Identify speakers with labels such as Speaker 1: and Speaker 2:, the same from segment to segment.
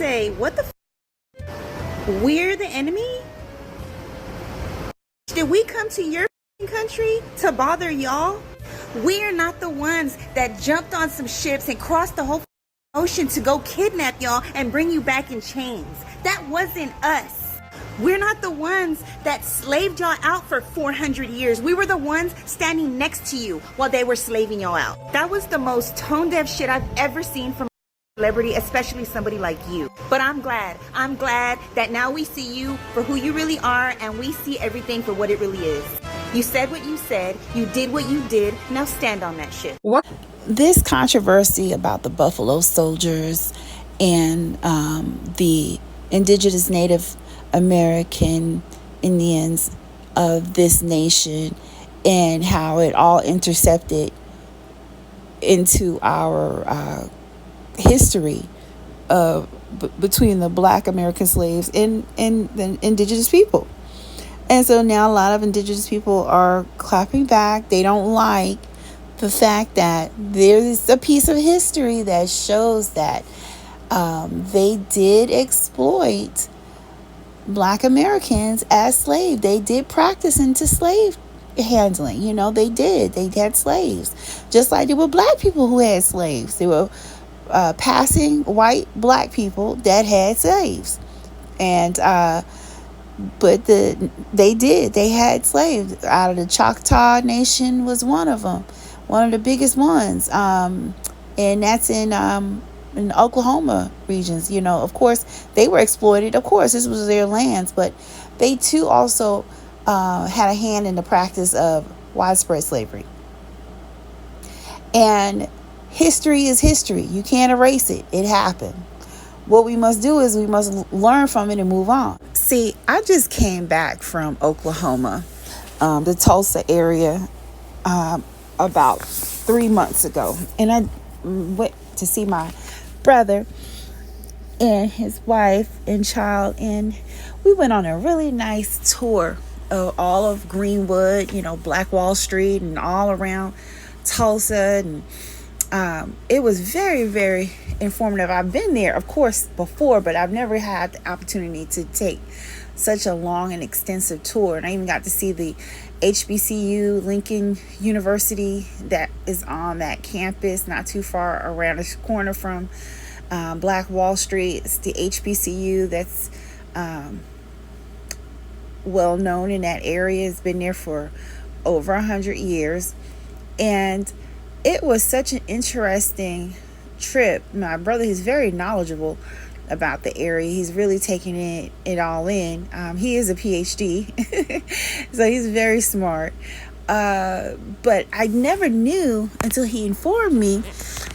Speaker 1: say, what the we're the enemy? Did we come to your country to bother y'all? We're not the ones that jumped on some ships and crossed the whole ocean to go kidnap y'all and bring you back in chains. That wasn't us. We're not the ones that slaved y'all out for 400 years. We were the ones standing next to you while they were slaving y'all out. That was the most tone-deaf shit I've ever seen from a celebrity, especially somebody like you. But I'm glad that now we see you for who you really are, and we see everything for what it really is. You said what you said, you did what you did, now stand on that shit.
Speaker 2: What? This controversy about the Buffalo Soldiers and the indigenous Native American Indians of this nation, and how it all intercepted into our history between the Black American slaves and the indigenous people. And so now a lot of indigenous people are clapping back. They don't like the fact that there's a piece of history that shows that they did exploit Black Americans as slaves. They did practice into slave handling. You know, they did. They had slaves. Just like there were Black people who had slaves. There were passing white Black people that had slaves. And but they had slaves. Out of the Choctaw Nation was one of them. One of the biggest ones. And that's in Oklahoma regions. You know, of course, they were exploited. Of course, this was their lands, but they too also had a hand in the practice of widespread slavery. And history is history. You can't erase it. It happened. What we must do is we must learn from it and move on. See, I just came back from Oklahoma, the Tulsa area, about 3 months ago. And I went to see my brother and his wife and child, and we went on a really nice tour of all of Greenwood, you know, Black Wall Street and all around Tulsa. And it was very, very informative. I've been there, of course, before, but I've never had the opportunity to take such a long and extensive tour. And I even got to see the HBCU, Lincoln University, that is on that campus, not too far around the corner from Black Wall Street. It's the HBCU that's well known in that area. It's been there for over 100 years. And it was such an interesting trip. My brother, he's very knowledgeable about the area. He's really taking it all in. He is a PhD, so he's very smart. But I never knew until he informed me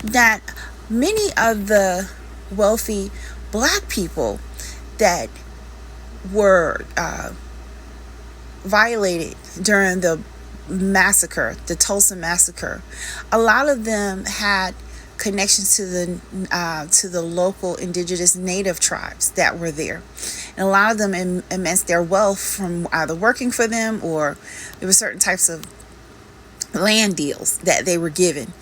Speaker 2: that many of the wealthy Black people that were violated during the massacre, the Tulsa massacre, a lot of them had connections to the local indigenous native tribes that were there. And a lot of them amassed their wealth from either working for them, or there were certain types of land deals that they were given.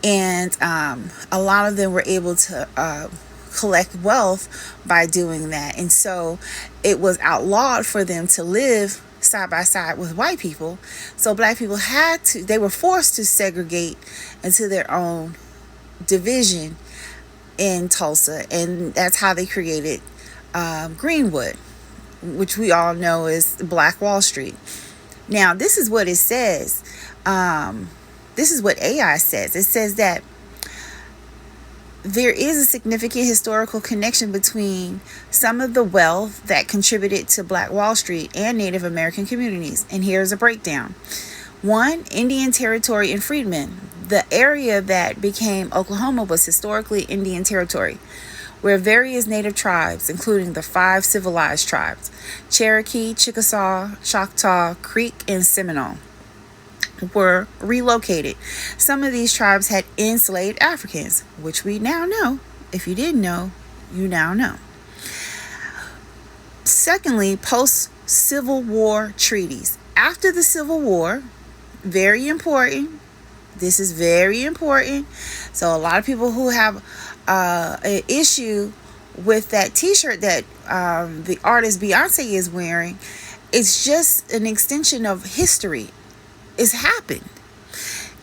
Speaker 2: And a lot of them were able to collect wealth by doing that. And so it was outlawed for them to live side by side with white people. So Black people they were forced to segregate into their own division in Tulsa. And that's how they created Greenwood, which we all know is Black Wall Street. Now, this is what it says. This is what AI says. It says that there is a significant historical connection between some of the wealth that contributed to Black Wall Street and Native American communities. And here's a breakdown. 1, Indian Territory and freedmen. The area that became Oklahoma was historically Indian Territory, where various native tribes, including the 5 civilized tribes, Cherokee, Chickasaw, Choctaw, Creek, and Seminole, were relocated. Some of these tribes had enslaved Africans, which we now know. If you didn't know, you now know. Secondly, post-Civil War treaties. After the Civil War, very important. This is very important. So a lot of people who have an issue with that t-shirt that the artist Beyonce is wearing, it's just an extension of history. It's happened.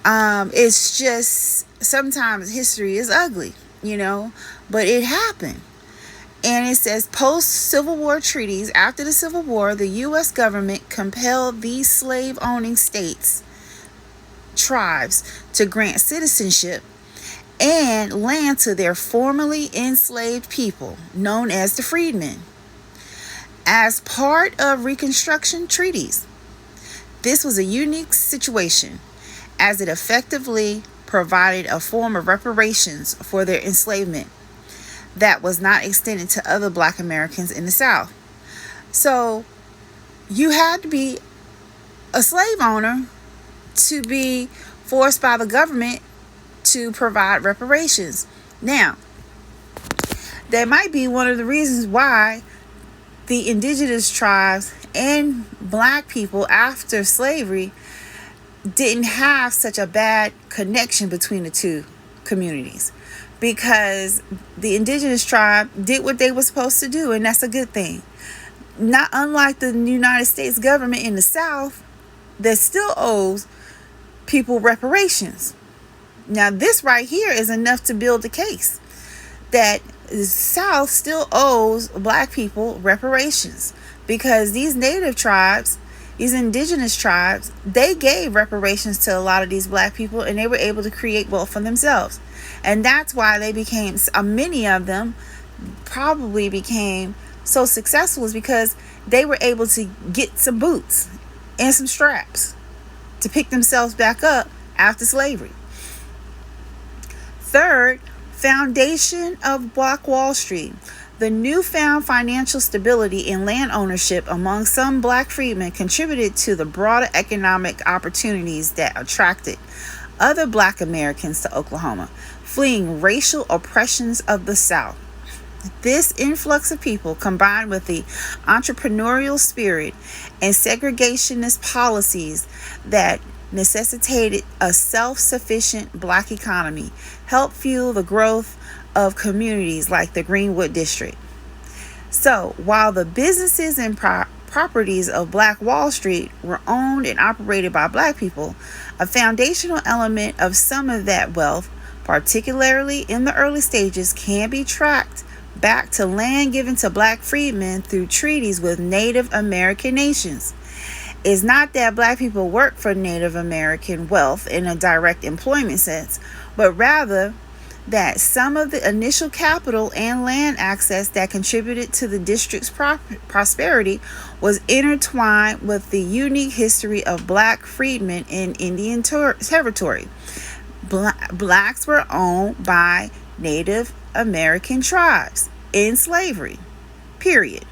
Speaker 2: It's just sometimes history is ugly, but it happened. And it says, post-Civil War treaties, after the Civil War, the U.S. government compelled these slave-owning tribes to grant citizenship and land to their formerly enslaved people, known as the freedmen, as part of Reconstruction treaties. This was a unique situation, as it effectively provided a form of reparations for their enslavement that was not extended to other Black Americans in the South. So you had to be a slave owner to be forced by the government to provide reparations. Now, that might be one of the reasons why the indigenous tribes and Black people after slavery didn't have such a bad connection between the two communities, because the indigenous tribe did what they were supposed to do, and that's a good thing. Not unlike the United States government in the South that still owes people reparations. Now, this right here is enough to build the case that the South still owes Black people reparations, because these native tribes, these indigenous tribes, they gave reparations to a lot of these Black people, and they were able to create wealth for themselves. And that's why they became, many of them probably became so successful, is because they were able to get some boots and some straps to pick themselves back up after slavery. Third, foundation of Black Wall Street. The newfound financial stability and land ownership among some Black freedmen contributed to the broader economic opportunities that attracted other Black Americans to Oklahoma, fleeing racial oppressions of the South. This influx of people, combined with the entrepreneurial spirit and segregationist policies that necessitated a self-sufficient Black economy, helped fuel the growth of communities like the Greenwood District. So, while the businesses and properties of Black Wall Street were owned and operated by Black people, a foundational element of some of that wealth, particularly in the early stages, can be tracked back to land given to Black freedmen through treaties with Native American nations. It's not that Black people work for Native American wealth in a direct employment sense, but rather that some of the initial capital and land access that contributed to the district's prosperity was intertwined with the unique history of Black freedmen in Indian territory. Blacks were owned by Native American tribes in slavery, period.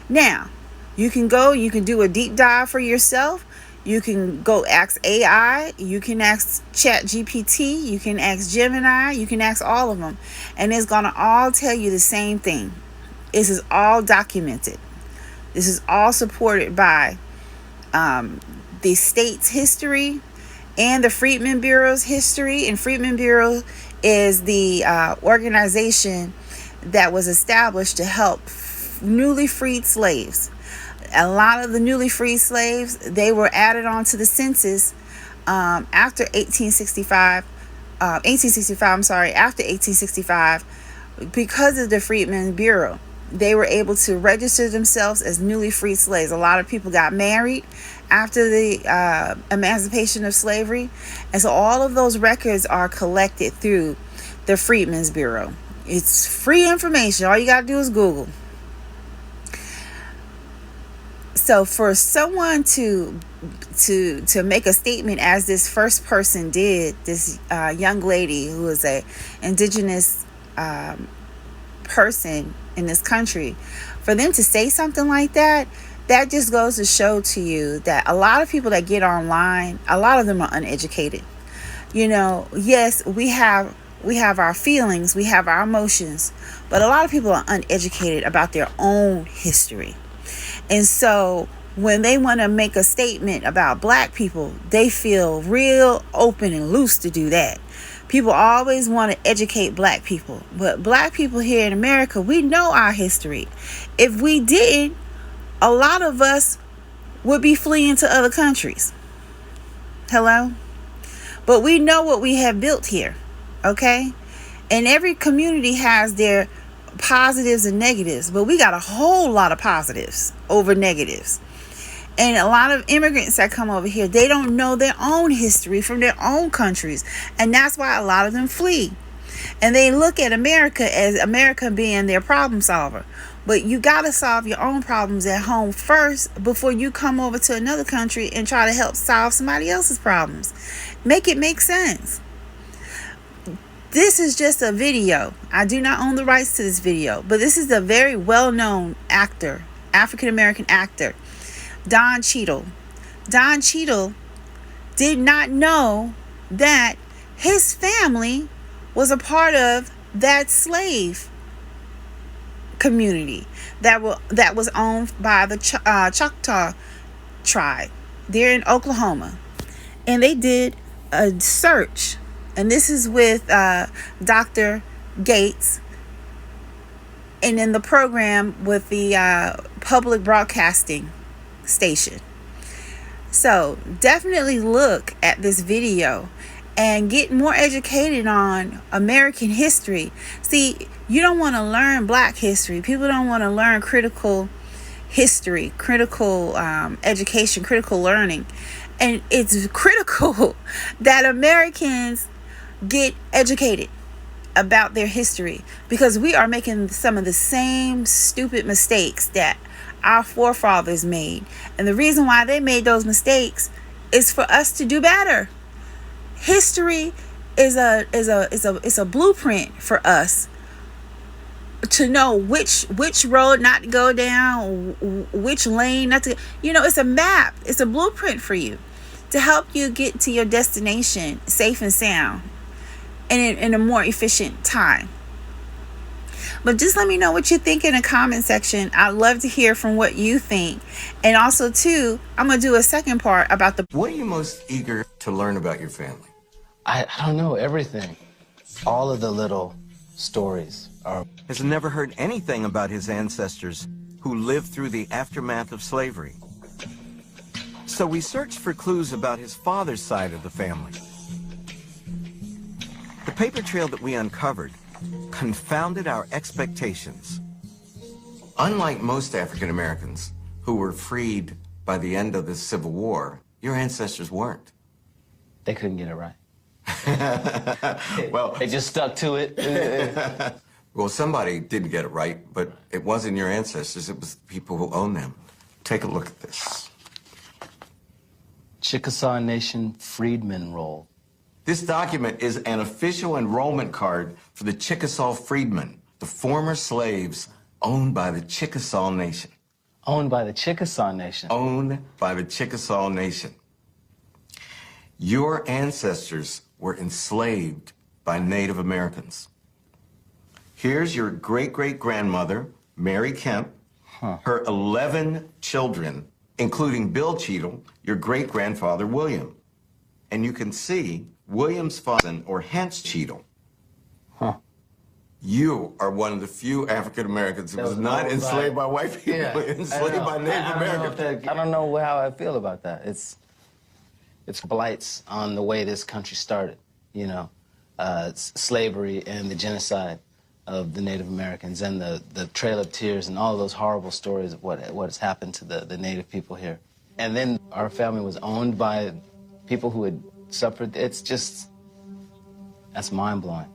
Speaker 2: Now, you can do a deep dive for yourself. You can go ask AI, you can ask ChatGPT, you can ask Gemini, you can ask all of them. And it's going to all tell you the same thing. This is all documented. This is all supported by the state's history and the Freedmen Bureau's history. And Freedmen Bureau is the organization that was established to help newly freed slaves. A lot of the newly freed slaves, they were added onto the census after 1865, because of the Freedmen's Bureau. They were able to register themselves as newly freed slaves. A lot of people got married after the emancipation of slavery. And so all of those records are collected through the Freedmen's Bureau. It's free information. All you got to do is Google. So for someone to make a statement as this first person did, this young lady who is a indigenous person in this country, for them to say something like that, that just goes to show to you that a lot of people that get online, a lot of them are uneducated. Yes, we have our feelings, we have our emotions, but a lot of people are uneducated about their own history. And so when they want to make a statement about Black people, they feel real open and loose to do that. People always want to educate black people, but black people here in America, we know our history. If we didn't, a lot of us would be fleeing to other countries. Hello? But we know what we have built here, okay? And every community has their positives and negatives, but we got a whole lot of positives over negatives. And a lot of immigrants that come over here, they don't know their own history from their own countries. And that's why a lot of them flee. And they look at America as America being their problem solver. But you got to solve your own problems at home first before you come over to another country and try to help solve somebody else's problems. Make it make sense. This is just a video. I do not own the rights to this video, but this is a very well-known actor, African-American actor, Don Cheadle. Don Cheadle did not know that his family was a part of that slave community that was owned by the Choctaw tribe. They're in Oklahoma. And they did a search. And this is with Dr. Gates. And in the program with the public broadcasting station. So definitely look at this video and get more educated on American history. See, you don't want to learn black history. People don't want to learn critical history, critical education, critical learning. And it's critical that Americans get educated about their history, because we are making some of the same stupid mistakes that our forefathers made. And the reason why they made those mistakes is for us to do better. History is a blueprint for us to know which road not to go down, which lane not to. It's a map. It's a blueprint for you to help you get to your destination safe and sound and in a more efficient time. But just let me know what you think in the comment section. I'd love to hear from what you think. And also, too, I'm going to do a second part about the...
Speaker 3: What are you most eager to learn about your family?
Speaker 4: I don't know, everything. All of the little stories are...
Speaker 3: Has never heard anything about his ancestors who lived through the aftermath of slavery. So we searched for clues about his father's side of the family. The paper trail that we uncovered confounded our expectations. Unlike most African Americans who were freed by the end of the Civil War, your ancestors weren't.
Speaker 4: They couldn't get it right.
Speaker 3: Well,
Speaker 4: they just stuck to it.
Speaker 3: Well, somebody didn't get it right, but it wasn't your ancestors, it was the people who owned them. Take a look at this.
Speaker 4: Chickasaw Nation Freedmen Roll.
Speaker 3: This document is an official enrollment card for the Chickasaw Freedmen, the former slaves owned by the Chickasaw Nation.
Speaker 4: Owned by the Chickasaw Nation?
Speaker 3: Owned by the Chickasaw Nation. Your ancestors were enslaved by Native Americans. Here's your great-great-grandmother, Mary Kemp, her 11 children, including Bill Cheadle, your great-grandfather, William. And you can see William's father, or Hance Cheadle. You are one of the few African Americans who was not enslaved by white people, enslaved by Native Americans.
Speaker 4: I don't know how I feel about that. It's blights on the way this country started, slavery and the genocide of the Native Americans and the Trail of Tears and all those horrible stories of what has happened to the Native people here. And then our family was owned by people who had suffered. It's just, that's mind-blowing.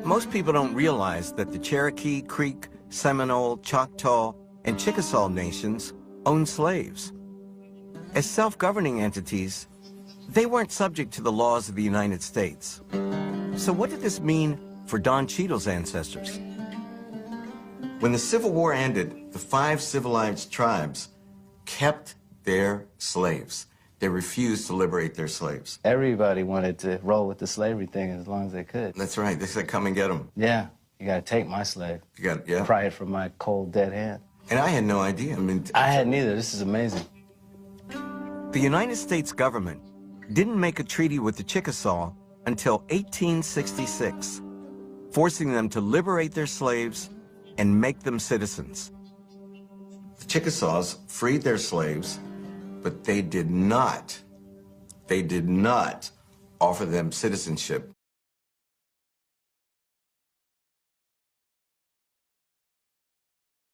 Speaker 3: Most people don't realize that the Cherokee, Creek, Seminole, Choctaw, and Chickasaw nations owned slaves. As self-governing entities, they weren't subject to the laws of the United States. So what did this mean for Don Cheadle's ancestors? When the Civil War ended, the 5 civilized tribes kept their slaves. They refused to liberate their slaves.
Speaker 4: Everybody wanted to roll with the slavery thing as long as they could.
Speaker 3: That's right. They said, come and get them.
Speaker 4: Yeah. You got to take my slave. Pry it from my cold, dead hand.
Speaker 3: And I had no idea.
Speaker 4: I hadn't either. This is amazing.
Speaker 3: The United States government didn't make a treaty with the Chickasaw until 1866, forcing them to liberate their slaves and make them citizens. The Chickasaws freed their slaves, but they did not offer them citizenship.